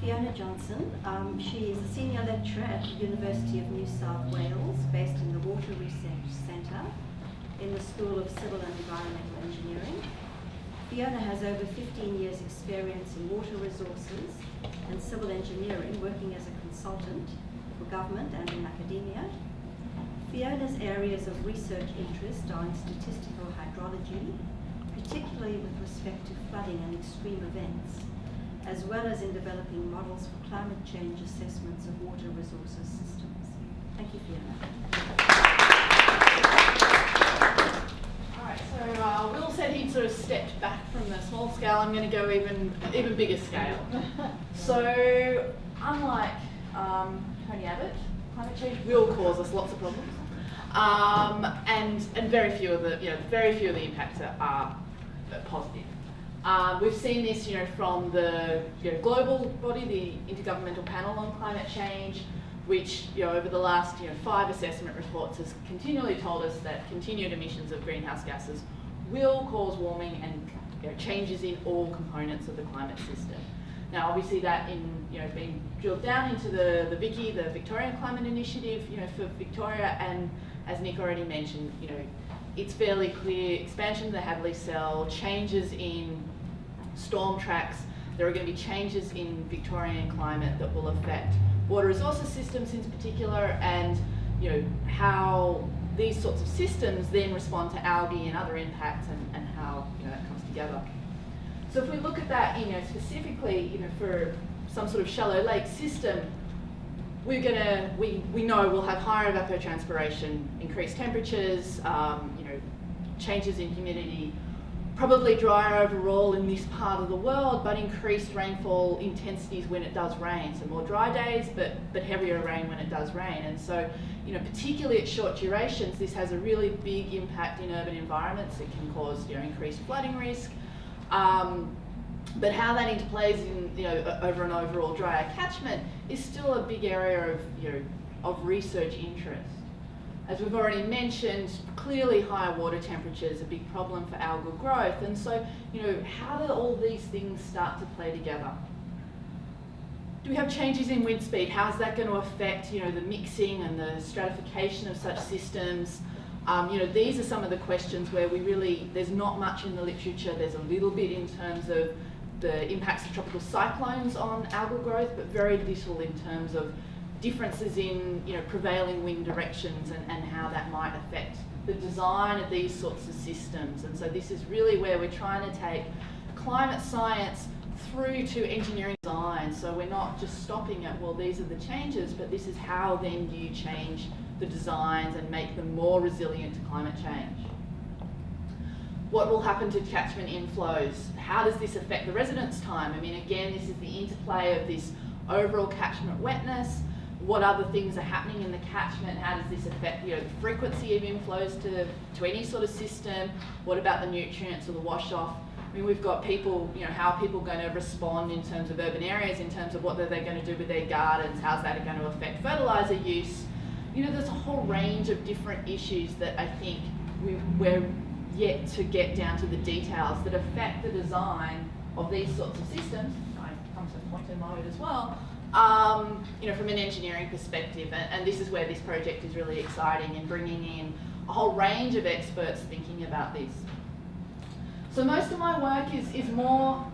Fiona Johnson. She is a senior lecturer at the University of New South Wales, based in the Water Research Centre in the School of Civil and Environmental Engineering. Fiona has over 15 years' experience in water resources and civil engineering, working as a consultant for government and in academia. Fiona's areas of research interest are in statistical hydrology, particularly with respect to flooding and extreme events, as well as in developing models for climate change assessments of water resources systems. Thank you, Fiona. All right, so Will said he'd sort of stepped back from the small scale. I'm going to go even bigger scale. So, unlike Tony Abbott, climate change will cause us lots of problems, and very few of the impacts are positive. We've seen this, from the global body, the Intergovernmental Panel on Climate Change, which over the last 5 assessment reports has continually told us that continued emissions of greenhouse gases will cause warming and changes in all components of the climate system. Now, obviously, that being drilled down into the VICI, the Victorian Climate Initiative, for Victoria, and as Nick already mentioned, it's fairly clear: expansion of the Hadley cell, changes in storm tracks. There are going to be changes in Victorian climate that will affect water resources systems in particular, and how these sorts of systems then respond to algae and other impacts, and how that comes together. So if we look at that, specifically, for some sort of shallow lake system, we know we'll have higher evapotranspiration, increased temperatures, changes in humidity, probably drier overall in this part of the world, but increased rainfall intensities when it does rain. So more dry days, but heavier rain when it does rain. And so, particularly at short durations, this has a really big impact in urban environments. It can cause, increased flooding risk. But how that interplays in, over an overall drier catchment is still a big area of research interest. As we've already mentioned, clearly higher water temperatures are a big problem for algal growth. And so, how do all these things start to play together? Do we have changes in wind speed? How's that going to affect, the mixing and the stratification of such systems? These are some of the questions where there's not much in the literature. There's a little bit in terms of the impacts of tropical cyclones on algal growth, but very little in terms of differences in prevailing wind directions and how that might affect the design of these sorts of systems. And so this is really where we're trying to take climate science through to engineering design. So we're not just stopping at, well, these are the changes, but this is how then you change the designs and make them more resilient to climate change. What will happen to catchment inflows? How does this affect the residence time? I mean, again, this is the interplay of this overall catchment wetness. What other things are happening in the catchment? How does this affect the frequency of inflows to any sort of system? What about the nutrients or the wash-off? I mean, we've got people, how are people going to respond in terms of urban areas, in terms of what they're going to do with their gardens? How's that going to affect fertiliser use? There's a whole range of different issues that I think we're yet to get down to the details that affect the design of these sorts of systems. I come to a point in mode as well. From an engineering perspective, and this is where this project is really exciting, and bringing in a whole range of experts thinking about this. So most of my work is more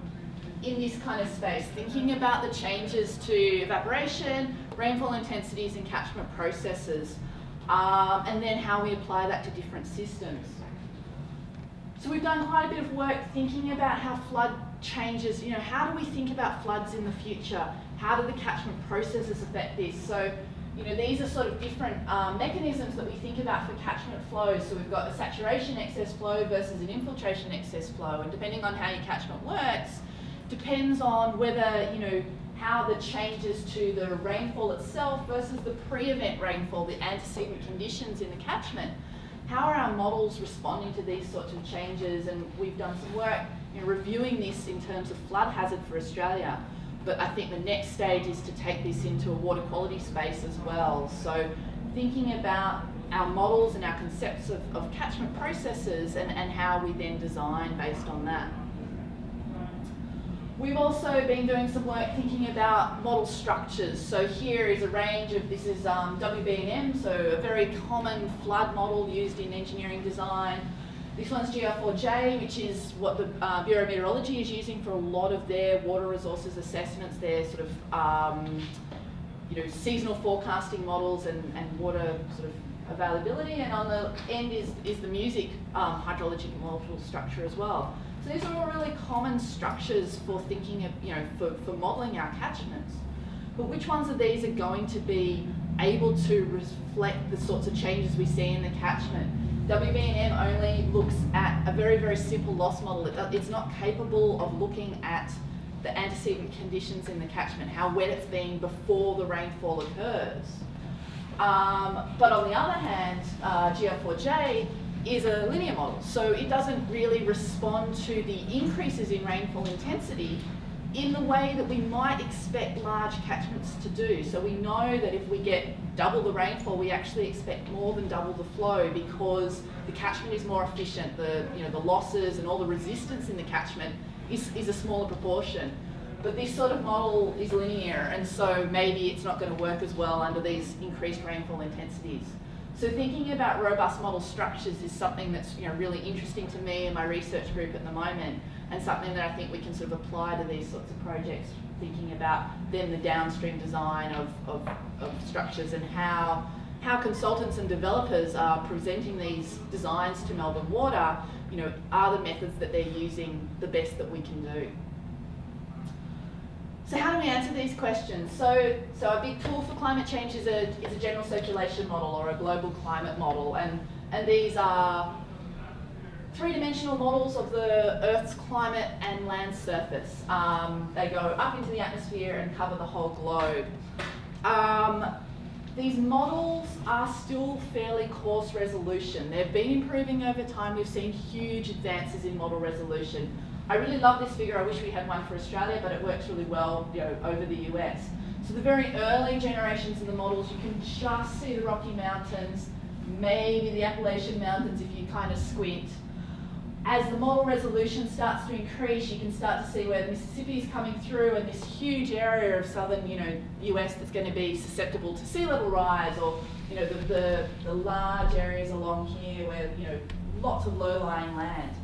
in this kind of space, thinking about the changes to evaporation, rainfall intensities and catchment processes, and then how we apply that to different systems. So we've done quite a bit of work thinking about how flood changes, how do we think about floods in the future? How do the catchment processes affect this? So, these are sort of different mechanisms that we think about for catchment flows. So we've got a saturation excess flow versus an infiltration excess flow, and depending on how your catchment works, depends on whether, how the changes to the rainfall itself versus the pre-event rainfall, the antecedent conditions in the catchment. How are our models responding to these sorts of changes? And we've done some work reviewing this in terms of flood hazard for Australia. But I think the next stage is to take this into a water quality space as well. So thinking about our models and our concepts of catchment processes and how we then design based on that. We've also been doing some work thinking about model structures. So here is a range of, this is WB&M, so a very common flood model used in engineering design. This one's GR4J, which is what the Bureau of Meteorology is using for a lot of their water resources assessments, their sort of seasonal forecasting models and water sort of availability. And on the end is the music hydrologic model structure as well. So these are all really common structures for thinking of, for modelling our catchments. But which ones of these are going to be able to reflect the sorts of changes we see in the catchment? WB&M only looks at a very, very simple loss model. It's not capable of looking at the antecedent conditions in the catchment, how wet it's been before the rainfall occurs. But on the other hand, GR4J is a linear model, so it doesn't really respond to the increases in rainfall intensity in the way that we might expect large catchments to do. So we know that if we get double the rainfall, we actually expect more than double the flow because the catchment is more efficient, the losses and all the resistance in the catchment is a smaller proportion. But this sort of model is linear, and so maybe it's not going to work as well under these increased rainfall intensities. So thinking about robust model structures is something that's really interesting to me and my research group at the moment, and something that I think we can sort of apply to these sorts of projects, thinking about then the downstream design of structures and how consultants and developers are presenting these designs to Melbourne Water, are the methods that they're using the best that we can do. So how do we answer these questions? So a big tool for climate change is a general circulation model or a global climate model, and these are three-dimensional models of the Earth's climate and land surface. They go up into the atmosphere and cover the whole globe. These models are still fairly coarse resolution. They've been improving over time. We've seen huge advances in model resolution. I really love this figure. I wish we had one for Australia, but it works really well over the US. So the very early generations of the models, you can just see the Rocky Mountains, maybe the Appalachian Mountains if you kind of squint. As the model resolution starts to increase, you can start to see where the Mississippi is coming through and this huge area of southern US that's going to be susceptible to sea level rise, or the large areas along here where lots of low-lying land.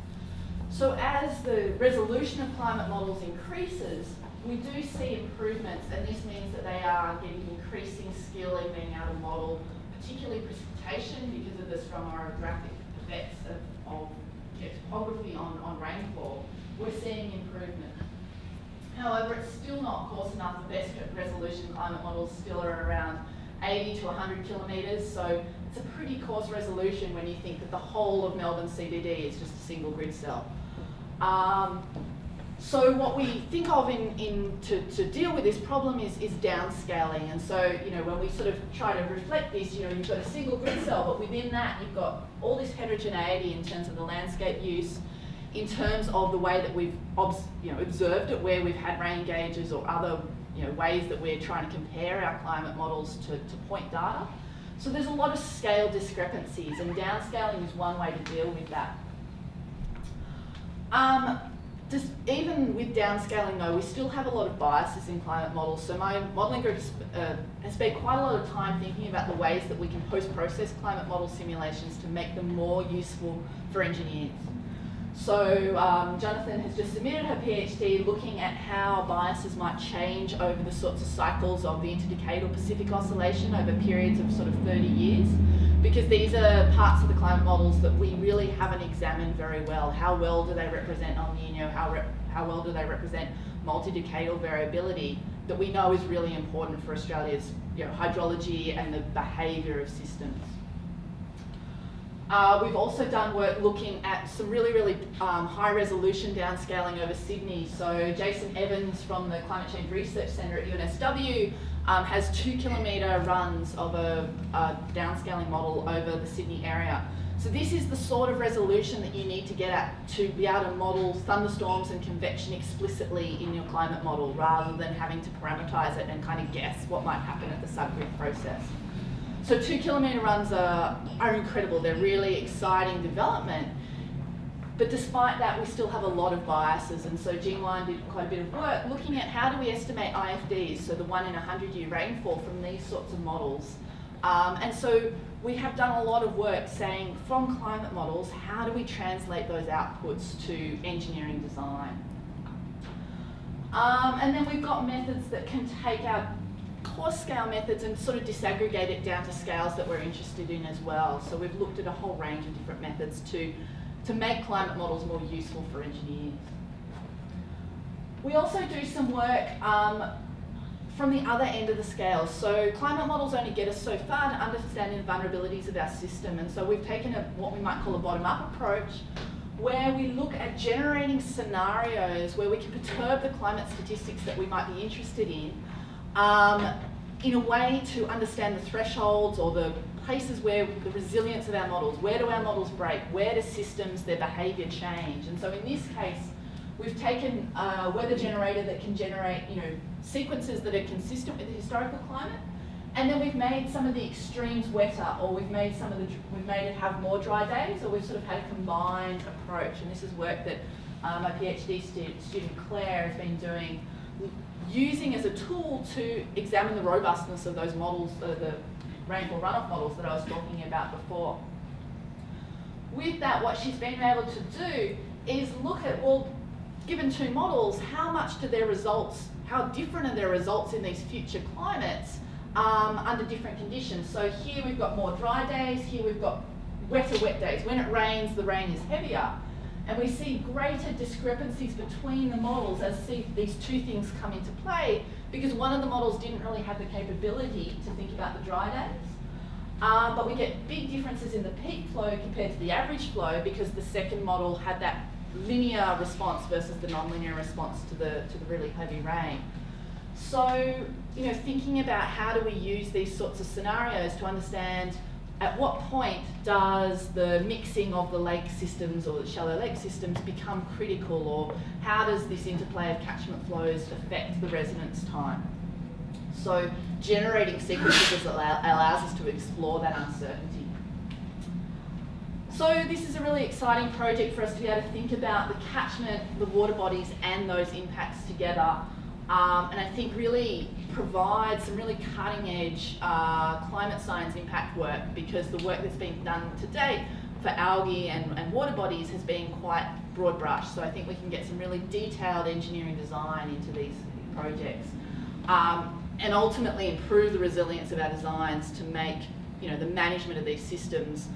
So as the resolution of climate models increases, we do see improvements, and this means that they are getting increasing skill in being able to model, particularly precipitation, because of the strong orographic effects of topography on rainfall. We're seeing improvement. However, it's still not coarse enough. The best resolution climate models still are around 80 to 100 kilometres, so it's a pretty coarse resolution when you think that the whole of Melbourne CBD is just a single grid cell. So what we think of to deal with this problem is downscaling. And so, when we sort of try to reflect this, you've got a single grid cell, but within that you've got all this heterogeneity in terms of the landscape use, in terms of the way that we've observed it, where we've had rain gauges or other ways that we're trying to compare our climate models to point data. So there's a lot of scale discrepancies, and downscaling is one way to deal with that. Just even with downscaling though, we still have a lot of biases in climate models. So my modelling group has spent quite a lot of time thinking about the ways that we can post-process climate model simulations to make them more useful for engineers. So Jonathan has just submitted her PhD looking at how biases might change over the sorts of cycles of the interdecadal Pacific Oscillation over periods of sort of 30 years. Because these are parts of the climate models that we really haven't examined very well. How well do they represent El Nino? How well do they represent multi-decadal variability that we know is really important for Australia's hydrology and the behaviour of systems? We've also done work looking at some really high resolution downscaling over Sydney. So Jason Evans from the Climate Change Research Centre at UNSW has 2 kilometre runs of a downscaling model over the Sydney area. So this is the sort of resolution that you need to get at to be able to model thunderstorms and convection explicitly in your climate model, rather than having to parameterise it and kind of guess what might happen at the subgrid process. So 2 kilometre runs are incredible. They're really exciting development. But despite that, we still have a lot of biases, and so G1 did quite a bit of work looking at how do we estimate IFDs, so the 1 in 100-year rainfall from these sorts of models. And so we have done a lot of work saying from climate models, how do we translate those outputs to engineering design? And then we've got methods that can take our coarse scale methods and sort of disaggregate it down to scales that we're interested in as well. So we've looked at a whole range of different methods to make climate models more useful for engineers. We also do some work from the other end of the scale. So climate models only get us so far to understanding the vulnerabilities of our system, and so we've taken what we might call a bottom-up approach, where we look at generating scenarios where we can perturb the climate statistics that we might be interested in a way to understand the thresholds or the places where the resilience of our models, where do our models break, where do systems, their behaviour change. And so in this case, we've taken a weather generator that can generate, sequences that are consistent with the historical climate, and then we've made some of the extremes wetter, or we've made it have more dry days, or we've sort of had a combined approach. And this is work that my PhD student Claire has been doing, using as a tool to examine the robustness of those models, the rainfall runoff models that I was talking about before. With that, what she's been able to do is look at, well, given two models, how much do their results, how different are their results in these future climates under different conditions. So here we've got more dry days, here we've got wetter wet days. When it rains, the rain is heavier. And we see greater discrepancies between the models as these two things come into play, because one of the models didn't really have the capability to think about the dry days. But we get big differences in the peak flow compared to the average flow, because the second model had that linear response versus the non-linear response to the really heavy rain. So, thinking about how do we use these sorts of scenarios to understand at what point does the mixing of the lake systems or the shallow lake systems become critical, or how does this interplay of catchment flows affect the residence time? So generating sequences allows us to explore that uncertainty. So this is a really exciting project for us to be able to think about the catchment, the water bodies and those impacts together. And I think really provide some really cutting edge climate science impact work, because the work that's been done to date for algae and water bodies has been quite broad brush. So I think we can get some really detailed engineering design into these projects and ultimately improve the resilience of our designs to make the management of these systems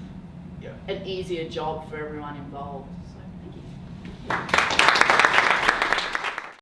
an easier job for everyone involved. So thank you.